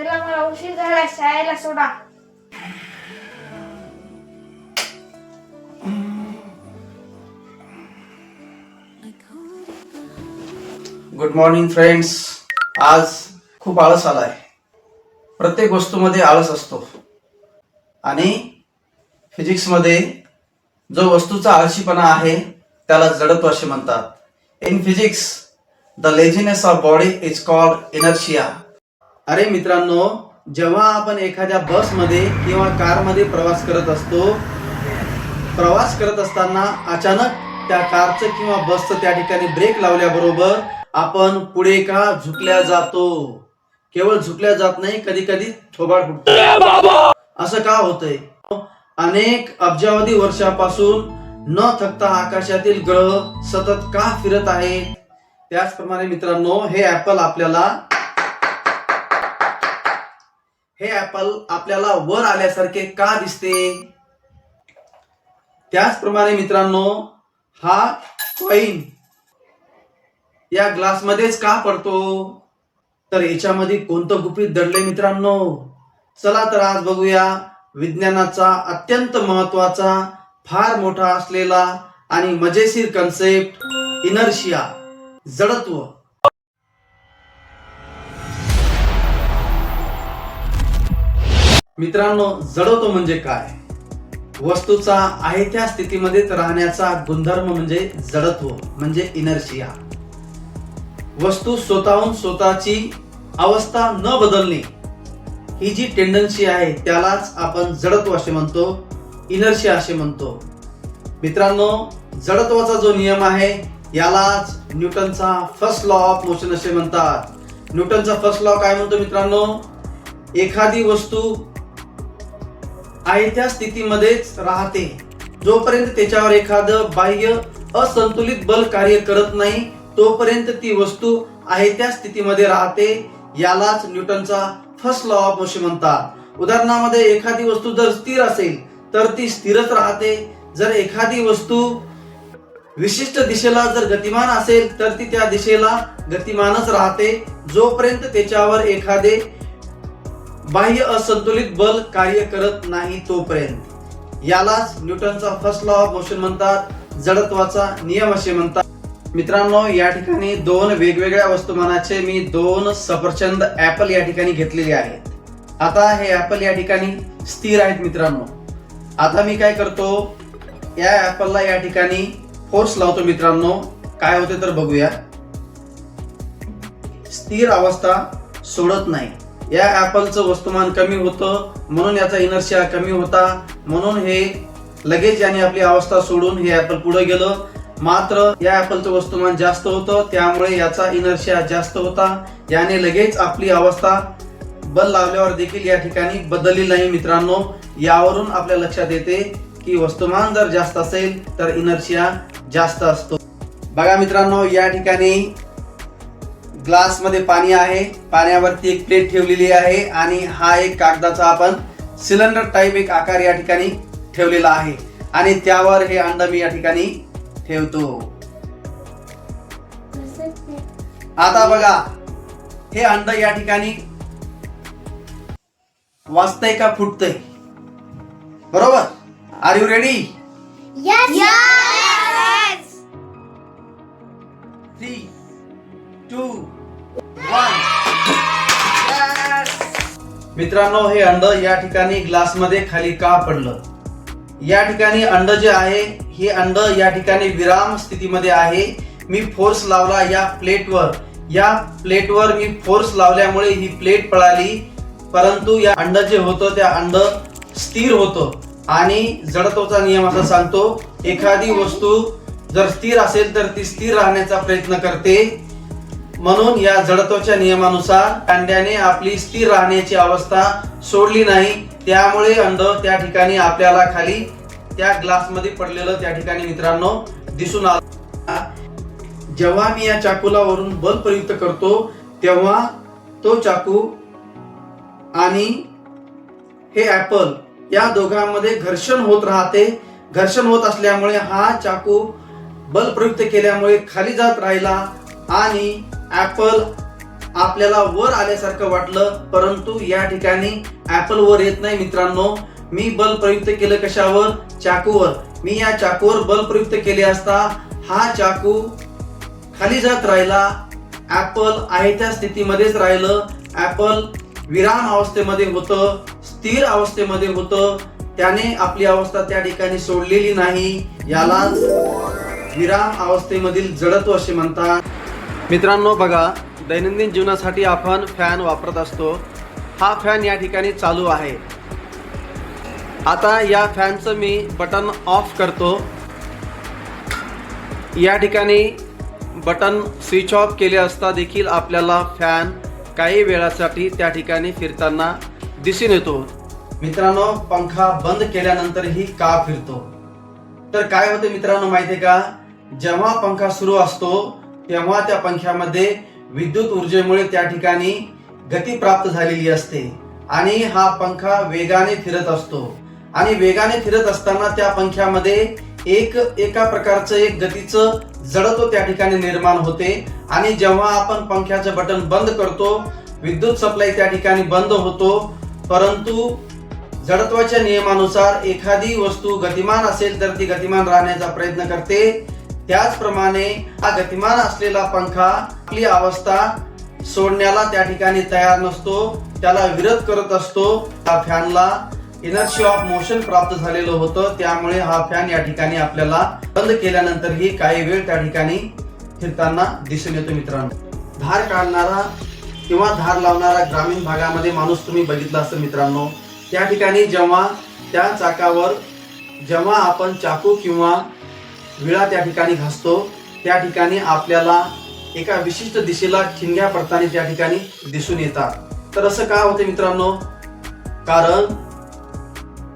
चला मला उशीर झाला, शाळेला सोडा. Good morning friends. आज खूप आळस आलाय. प्रत्येक वस्तूमध्ये आळस असतो आणि फिजिक्समध्ये जो वस्तूचा आळशीपणा आहे त्याला जडत्व असे म्हणतात. In physics the laziness of body is called inertia. अरे मित्रांनो, जेव्हा आपण एखाद्या बसमध्ये किंवा कारमध्ये प्रवास करत असतो, प्रवास करत असताना अचानक त्या कारचं किंवा बसचं त्या ठिकाणी ब्रेक लावल्याबरोबर आपण पुढे का झुकल्या जातो. केवळ झुकल्या जात नाही, कधी कधी थोबाड फुटतो. असं का होतंय? अनेक अब्जावधी वर्षापासून न थकता आकाशातील ग्रह सतत का फिरत आहेत? त्याचप्रमाणे मित्रांनो, हे ऍपल आपल्याला वर आल्यासारखे का दिसते? त्याचप्रमाणे मित्रांनो, हा कॉइन या ग्लास मध्येच का पडतो? तर याच्यामध्ये कोणतं गुपित दडले मित्रांनो? चला तर आज बघूया विज्ञानाचा अत्यंत महत्वाचा, फार मोठा असलेला आणि मजेशीर कन्सेप्ट इनर्शिया, जडत्व. मित्रांनो, जडत्व म्हणजे काय? वस्तूचा आहे त्या स्थितीमध्येच राहण्याचा गुणधर्म म्हणजे जडत्व, म्हणजे इनर्शिया. वस्तू स्वतःहून स्वतःची अवस्था न बदलणे ही जी टेंडन्सी आहे त्यालाच आपण जडत्व असे म्हणतो, इनर्शिया असे म्हणतो. मित्रांनो, जडत्वाचा जो नियम आहे यालाच न्यूटनचा फर्स्ट लॉ ऑफ मोशन असे म्हणतात. न्यूटनचा फर्स्ट लॉ काय म्हणतो मित्रांनो? एखादी वस्तू आहे त्या स्थितीमध्येच राहते जोपर्यंत त्याच्यावर एखादं बाह्य असंतुलित बल कार्य करत नाही, तोपर्यंत ती वस्तू आहे त्या स्थितीमध्ये राहते. यालाच न्यूटनचा फर्स्ट लॉ ऑफ मोशन म्हणतात. उदाहरणामध्ये एखादी वस्तू जर स्थिर असेल तर ती स्थिरच राहते. जर एखादी वस्तू विशिष्ट दिशेला जर गतिमान असेल तर ती त्या दिशेला गतिमानच राहते जोपर्यंत त्याच्यावर एखादे बाह्य असंतुलित बल कार्य करत नाही तोपर्यंत. यालाच न्यूटनचा फर्स्ट लॉ ऑफ मोशन म्हणतात, जडत्वाचा नियम असे म्हणतात. मित्रांनो, या ठिकाणी दोन वेगवेगळ्या वस्तुमानाचे मी दोन सफरचंद ऍपल या ठिकाणी घेतलेले आहेत. आता हे ऍपल या ठिकाणी स्थिर आहेत मित्रांनो. आता मी काय करतो, या ऍपलला या ठिकाणी फोर्स लावतो मित्रांनो. काय होते तर बघूया. स्थिर अवस्था सोडत नाही. या ऍपलचं वस्तुमान कमी होतं म्हणून याचा इनर्शिया कमी होता, म्हणून हे लगेच याने आपली अवस्था सोडून हे ऍपल पुढे गेलं. मात्र या ऍपलचं वस्तुमान जास्त होतं त्यामुळे याचा इनर्शिया जास्त होता. याने लगेच आपली अवस्था बल लावल्यावर देखील या ठिकाणी बदलली नाही मित्रांनो. यावरून आपल्या लक्षात येते की वस्तुमान जर जास्त असेल तर इनर्शिया जास्त असतो. बघा मित्रांनो, या ठिकाणी ग्लास मध्ये पाणी आहे. पाण्यावरती एक प्लेट ठेवलेली आहे आणि हा एक कागदाचा आपण सिलेंडर टाइप एक आकार या ठिकाणी ठेवलेला आहे आणि त्यावर हे अंड मी या ठिकाणी ठेवतो. आता बघा, हे अंड या ठिकाणी वाजतंय का फुटतंय? बरोबर. Are you ready? Yes. 3, 2, 1. मित्रांनो, हे अंड या ठिकाणी ग्लास मध्ये खाली का पडलं? या ठिकाणी अंड जे आहे, हे अंड या ठिकाणी विराम स्थितीमध्ये आहे. मी फोर्स लावला या प्लेटवर मी फोर्स लावल्यामुळे ही प्लेट पळाली, परंतु या अंड जे होतं त्या अंड स्थिर होतं. आणि जडत्वाचा नियम असा सांगतो, एखादी वस्तू जर स्थिर असेल तर ती स्थिर राहण्याचा प्रयत्न करते. म्हणून या जडत्वाच्या नियमानुसार अंड्याने आपली स्थिर राहण्याची अवस्था सोडली नाही. त्यामुळे अंड त्या ठिकाणी आपल्याला खाली त्या ग्लास मध्ये पडलेलं त्या ठिकाणी मित्रांनो दिसून आलं. जेव्हा मी या चाकूला वरून बल प्रयुक्त करतो तेव्हा तो चाकू आणि हे ऍपल या दोघांमध्ये घर्षण होत राहते. घर्षण होत असल्यामुळे हा चाकू बल प्रयुक्त केल्यामुळे खाली जात राहिला आणि ऍपल आपल्याला वर आल्यासारखं वाटलं, परंतु या ठिकाणी ऍपल वर येत नाही मित्रांनो. मी बल प्रयुक्त केलं कशावर? चाकूवर. मी या चाकूवर बल प्रयुक्त केले असता हा चाकू खाली जात राहिला. ऍपल आहे त्या स्थितीमध्येच राहिलं. ऍपल विराम अवस्थेमध्ये होतं, स्थिर अवस्थेमध्ये होतं. त्याने आपली अवस्था त्या ठिकाणी सोडलेली नाही. याला विराम अवस्थेमधील जडत्व असे म्हणतात. मित्रांनो बघा, दैनंदिन जीवनासाठी आपण फॅन वापरत असतो. हा फॅन या ठिकाणी चालू आहे. आता या फॅनचं मी बटन ऑफ करतो. या ठिकाणी बटन स्विच ऑफ केले असता देखील आपल्याला फॅन काही वेळासाठी त्या ठिकाणी फिरताना दिसून येतो. मित्रांनो, पंखा बंद केल्यानंतरही का फिरतो? तर काय होते मित्रांनो माहितीये का? जेव्हा पंखा सुरू असतो तेव्हा त्या पंख्यामध्ये विद्युत ऊर्जेमुळे त्या ठिकाणी गती प्राप्त झालेली असते आणि हा पंखा वेगाने फिरत असतो. आणि वेगाने फिरत असताना त्या पंख्यामध्ये एका प्रकारचं एक गतीचं जडत्व त्या ठिकाणी निर्माण होते. आणि जेव्हा आपण पंख्याचं बटन बंद करतो, विद्युत सप्लाय त्या ठिकाणी बंद होतो. परंतु जडत्वाच्या नियमानुसार एखादी वस्तू गतिमान असेल तर ती गतिमान राहण्याचा प्रयत्न करते. त्याचप्रमाणे हा गतिमान असलेला पंखा आपली अवस्था सोडण्याला त्या ठिकाणी तयार नसतो, त्याला विरोध करत असतो. हा फॅनला इनर्शी ऑफ मोशन प्राप्त झालेलं होतं, त्यामुळे हा फॅन या ठिकाणी आपल्याला बंद केल्यानंतरही काही वेळ त्या ठिकाणी फिरताना दिसून येतो. मित्रांनो, धार काढणारा किंवा धार लावणारा ग्रामीण भागामध्ये माणूस तुम्ही बघितला असेल मित्रांनो. त्या ठिकाणी जेव्हा त्या चाकावर जेव्हा आपण चाकू किंवा विळा त्या ठिकाणी घासतो, त्या ठिकाणी आपल्याला एका विशिष्ट दिशेला ठिणग्या पडताना त्या ठिकाणी दिसून येतात. तर असं का होते मित्रांनो? कारण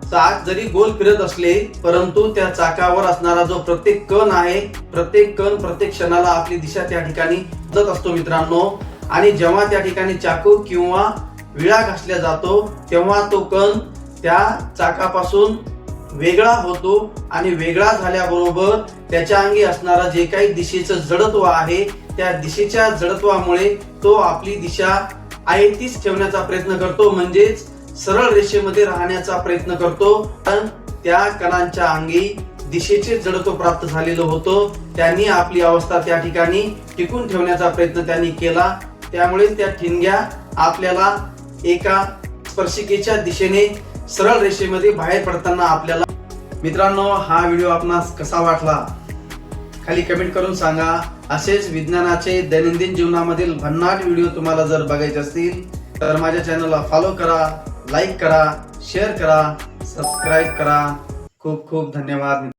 चाक जरी गोल फिरत असले, परंतु त्या चाकावर असणारा जो प्रत्येक कण आहे, प्रत्येक कण प्रत्येक क्षणाला आपली दिशा त्या ठिकाणी बदलत असतो मित्रांनो. आणि जेव्हा त्या ठिकाणी चाकू किंवा विळा घासला जातो तेव्हा तो कण त्या चाकापासून वेगळा होतो आणि वेगळा झाल्याबरोबर त्याच्या अंगी असणारा जे काही दिशेचं जडत्व आहे, त्या दिशेच्या जडत्वामुळे तो आपली दिशा आहे तीच ठेवण्याचा प्रयत्न करतो, म्हणजेच सरळ रेषेमध्ये राहण्याचा प्रयत्न करतो. पण त्या कणांच्या अंगी दिशेचे जडत्व प्राप्त झालेलं होतं. त्यांनी आपली अवस्था त्या ठिकाणी टिकून ठेवण्याचा प्रयत्न त्यांनी केला. त्यामुळे त्या ठिणग्या आपल्याला एका स्पर्शिकेच्या दिशेने सरळ रेषेमध्ये बाहेर पडताना आपल्याला. मित्रांनो, हा व्हिडिओ आपणास कसा वाटला खाली कमेंट करून सांगा. असेच विज्ञानाचे दैनंदिन जीवनामधील भन्नाट व्हिडिओ तुम्हाला जर बघायचे असतील तर माझ्या चॅनलला फॉलो करा, लाईक करा, शेअर करा, सबस्क्राईब करा. खूप खूप धन्यवाद.